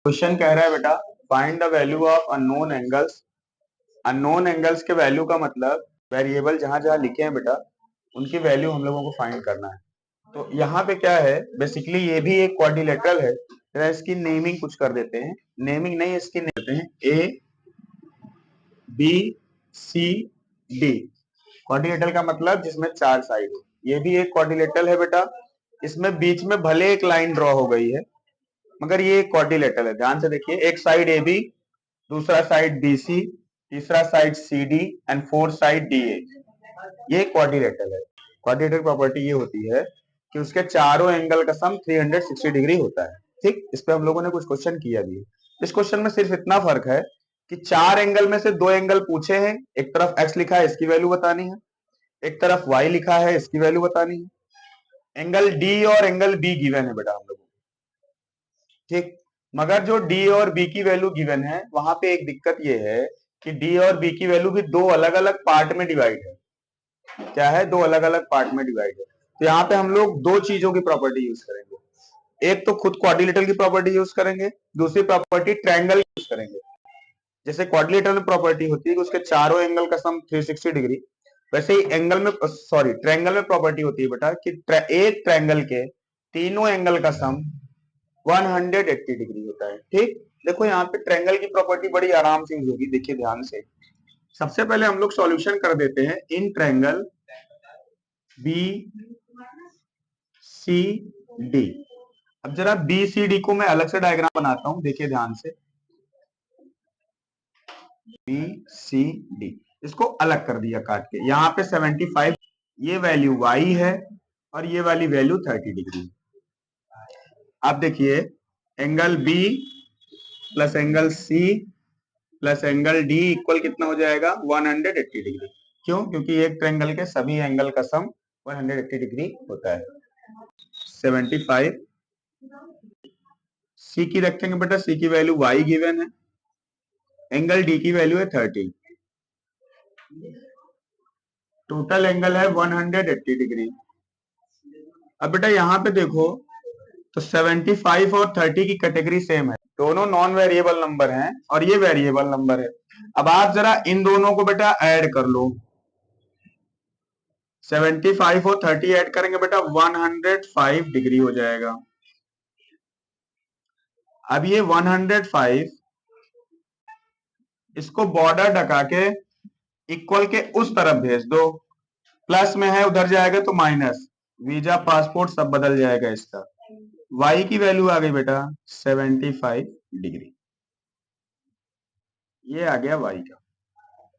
Question कह रहा है बेटा find the value of unknown angles. Unknown angles के वैल्यू का मतलब वेरिएबल जहां जहां लिखे हैं बेटा उनकी वैल्यू हम लोगों को फाइंड करना है। तो यहाँ पे क्या है, बेसिकली ये भी एक क्वाड्रिलेटरल है। तो इसकी नेमिंग कुछ कर देते हैं, नेमिंग नहीं इसकी देते हैं A B C D. Quadrilateral का मतलब जिसमें चार साइड हो। ये भी एक क्वाड्रिलेटरल है बेटा। इसमें बीच में भले एक लाइन ड्रॉ हो गई है मगर ये एक क्वाड्रिलेटरल है। ध्यान से देखिए, एक साइड ए बी, दूसरा साइड बी सी, तीसरा side C D and fourth side D A. ये क्वाड्रिलेटरल है। क्वाड्रिलेटरल प्रॉपर्टी ये होती है कि उसके चारों एंगल का सम 360 डिग्री होता है। ठीक, इस पे हम लोगों ने कुछ क्वेश्चन किया भी है। इस क्वेश्चन में सिर्फ इतना फर्क है कि चार एंगल में से दो एंगल पूछे हैं। एक तरफ एक्स लिखा है, इसकी वैल्यू बतानी है। एक तरफ वाई लिखा है, इसकी वैल्यू बतानी है। एंगल डी और एंगल बी गिवन है बेटा हम लोगों को। ठीक, मगर जो डी और बी की वैल्यू गिवन है वहां पे एक दिक्कत ये है कि डी और बी की वैल्यू भी दो अलग अलग पार्ट में डिवाइड है। क्या है, दो अलग अलग पार्ट में डिवाइड है। तो यहाँ पे हम लोग दो चीजों की प्रॉपर्टी यूज करेंगे। एक तो खुद क्वाड्रिलेटरल की प्रॉपर्टी यूज करेंगे, दूसरी प्रॉपर्टी ट्रायंगल यूज करेंगे। जैसे क्वाड्रिलेटरल में प्रॉपर्टी होती है कि उसके चारों एंगल का सम 360 डिग्री, वैसे ही एंगल में ट्रायंगल में प्रॉपर्टी होती है बेटा कि एक ट्रायंगल के तीनों एंगल का सम 180 डिग्री होता है। ठीक, देखो यहाँ पे ट्रायंगल की प्रॉपर्टी बड़ी आराम से यूज होगी। देखिए ध्यान से, सबसे पहले हम लोग सॉल्यूशन कर देते हैं in triangle B C D. अब जरा बी सी डी को मैं अलग से डायग्राम बनाता हूं, देखिए ध्यान से। बी सी डी इसको अलग कर दिया काट के। यहाँ पे 75 ये वैल्यू y है और ये वाली वैल्यू 30 डिग्री। अब देखिए angle B plus angle C plus angle D equal कितना हो जाएगा, 180 डिग्री। क्यों? क्योंकि एक ट्रायंगल के सभी एंगल का सम 180 डिग्री होता है। 75 C की रखेंगे बेटा, C की वैल्यू y गिवन है, एंगल D की वैल्यू है 30, टोटल एंगल है 180 डिग्री। अब बेटा यहाँ पे देखो तो 75 और 30 की कैटेगरी सेम है, दोनों नॉन वेरिएबल नंबर हैं और ये वेरिएबल नंबर है। अब आप जरा इन दोनों को बेटा ऐड कर लो। 75 और 30 ऐड करेंगे बेटा 105 डिग्री हो जाएगा। अब ये 105 इसको बॉर्डर ढका के इक्वल के उस तरफ भेज दो। प्लस में है उधर जाएगा तो माइनस, वीजा पासपोर्ट सब बदल जाएगा इसका। y की वैल्यू आ गई बेटा 75 डिग्री, ये आ गया y का।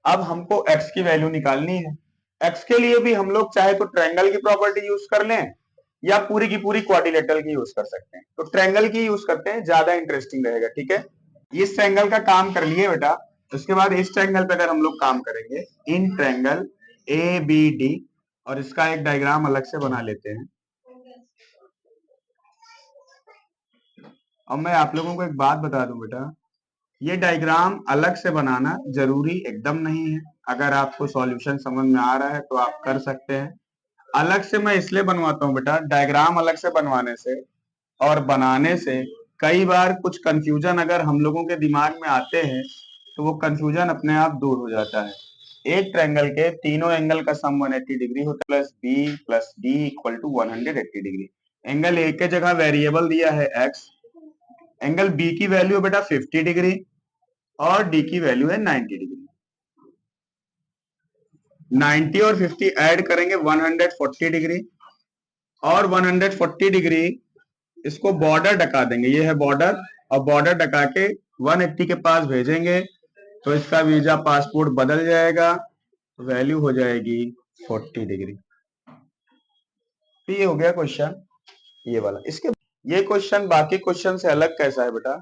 अब हमको x की वैल्यू निकालनी है। x के लिए भी हम लोग चाहे तो ट्रायंगल की प्रॉपर्टी यूज कर लें या पूरी की पूरी क्वाड्रिलेटरल की यूज कर सकते हैं। तो ट्रायंगल की यूज करते हैं, ज्यादा इंटरेस्टिंग रहेगा। ठीक है, इस ट्रायंगल का काम कर लिए बेटा, उसके बाद इस ट्रायंगल पे अगर हम लोग काम करेंगे in triangle A B D, और इसका एक डायग्राम अलग से बना लेते हैं। और मैं आप लोगों को एक बात बता दूं बेटा, ये डायग्राम अलग से बनाना जरूरी एकदम नहीं है। अगर आपको सॉल्यूशन समझ में आ रहा है तो आप कर सकते हैं। अलग से मैं इसलिए बनवाता हूं बेटा, डायग्राम अलग से बनवाने से और बनाने से कई बार कुछ कंफ्यूजन अगर हम लोगों के दिमाग में आते हैं तो वो कंफ्यूजन अपने आप दूर हो जाता है। एक ट्रायंगल के तीनों एंगल का सम 180 डिग्री होता है, plus B plus D equal to 180 degree. Angle A के जगह वेरिएबल दिया है x, एंगल बी की वैल्यू है बेटा 50 डिग्री और डी की वैल्यू है 90 डिग्री। 90 और 50 ऐड करेंगे 140 डिग्री, और 140 डिग्री इसको बॉर्डर ढका देंगे, ये है बॉर्डर, और बॉर्डर ढका के 180 के पास भेजेंगे तो इसका वीजा पासपोर्ट बदल जाएगा, वैल्यू हो जाएगी 40 डिग्री। तो ये हो गया क्वेश्चन ये वाला। इसके ये क्वेश्चन बाकी क्वेश्चन से अलग कैसा है बेटा,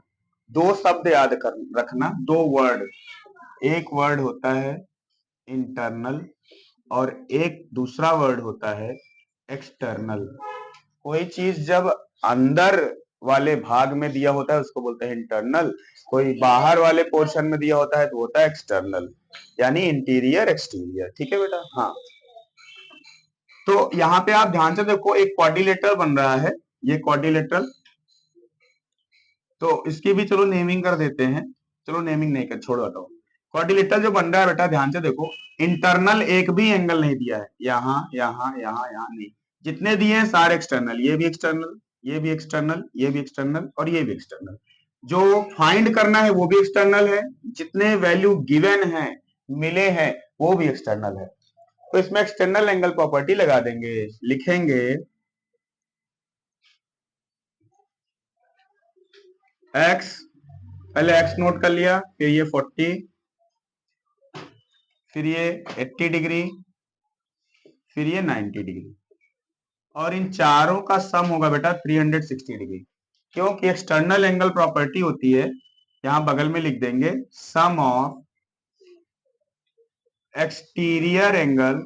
दो शब्द याद कर रखना, दो वर्ड। एक वर्ड होता है इंटरनल और एक दूसरा वर्ड होता है एक्सटर्नल। कोई चीज जब अंदर वाले भाग में दिया होता है उसको बोलते हैं इंटरनल, कोई बाहर वाले पोर्शन में दिया होता है तो होता है एक्सटर्नल, यानी इंटीरियर एक्सटीरियर। ठीक है बेटा, हाँ। तो यहाँ पे आप ध्यान से देखो, एक क्वाड्रिलेटरल बन रहा है, ये क्वाड्रिलेटरल, तो इसकी भी चलो नेमिंग कर देते हैं। चलो नेमिंग नहीं कर, छोड़ बताओ। क्वाड्रिलेटरल जो बन रहा है बेटा, ध्यान से देखो, इंटरनल एक भी एंगल नहीं दिया है, यहाँ यहाँ यहाँ यहाँ नहीं, जितने दिए हैं सारे एक्सटर्नल, ये भी एक्सटर्नल, ये भी एक्सटर्नल, ये भी एक्सटर्नल और ये भी एक्सटर्नल। जो फाइंड करना है वो भी एक्सटर्नल है, जितने वैल्यू गिवन है, मिले हैं, वो भी एक्सटर्नल है। तो इसमें एक्सटर्नल एंगल प्रॉपर्टी लगा देंगे, लिखेंगे x, पहले x नोट कर लिया, फिर ये 40, फिर ये 80 डिग्री, फिर ये 90 डिग्री, और इन चारों का सम होगा बेटा 360 डिग्री। क्योंकि एक्सटर्नल एंगल प्रॉपर्टी होती है, यहां बगल में लिख देंगे sum of exterior angle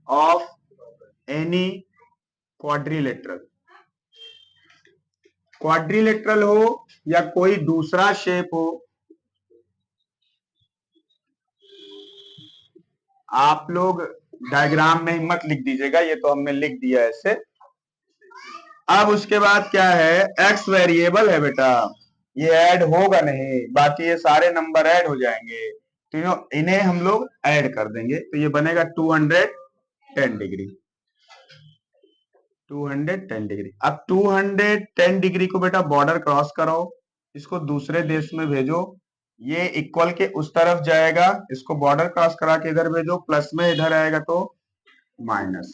of any quadrilateral, quadrilateral हो या कोई दूसरा शेप हो, आप लोग डायग्राम में मत लिख दीजिएगा, ये तो हमने लिख दिया ऐसे। अब उसके बाद क्या है, एक्स वेरिएबल है बेटा, ये ऐड होगा नहीं, बाकी ये सारे नंबर ऐड हो जाएंगे, तो इन्हें हम लोग ऐड कर देंगे, तो ये बनेगा 210 डिग्री, 210 डिग्री। अब 210 डिग्री को बेटा बॉर्डर क्रॉस कराओ, इसको दूसरे देश में भेजो, ये इक्वल के उस तरफ जाएगा, इसको बॉर्डर क्रॉस करा के इधर भेजो, प्लस में इधर आएगा तो माइनस,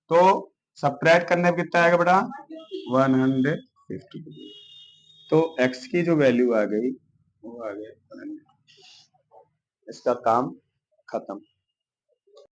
तो सब्ट्रैक्ट करने पे कितना आएगा बेटा 150। तो x की जो वैल्यू आ गई वो आ गया 100। इसका काम खत्म।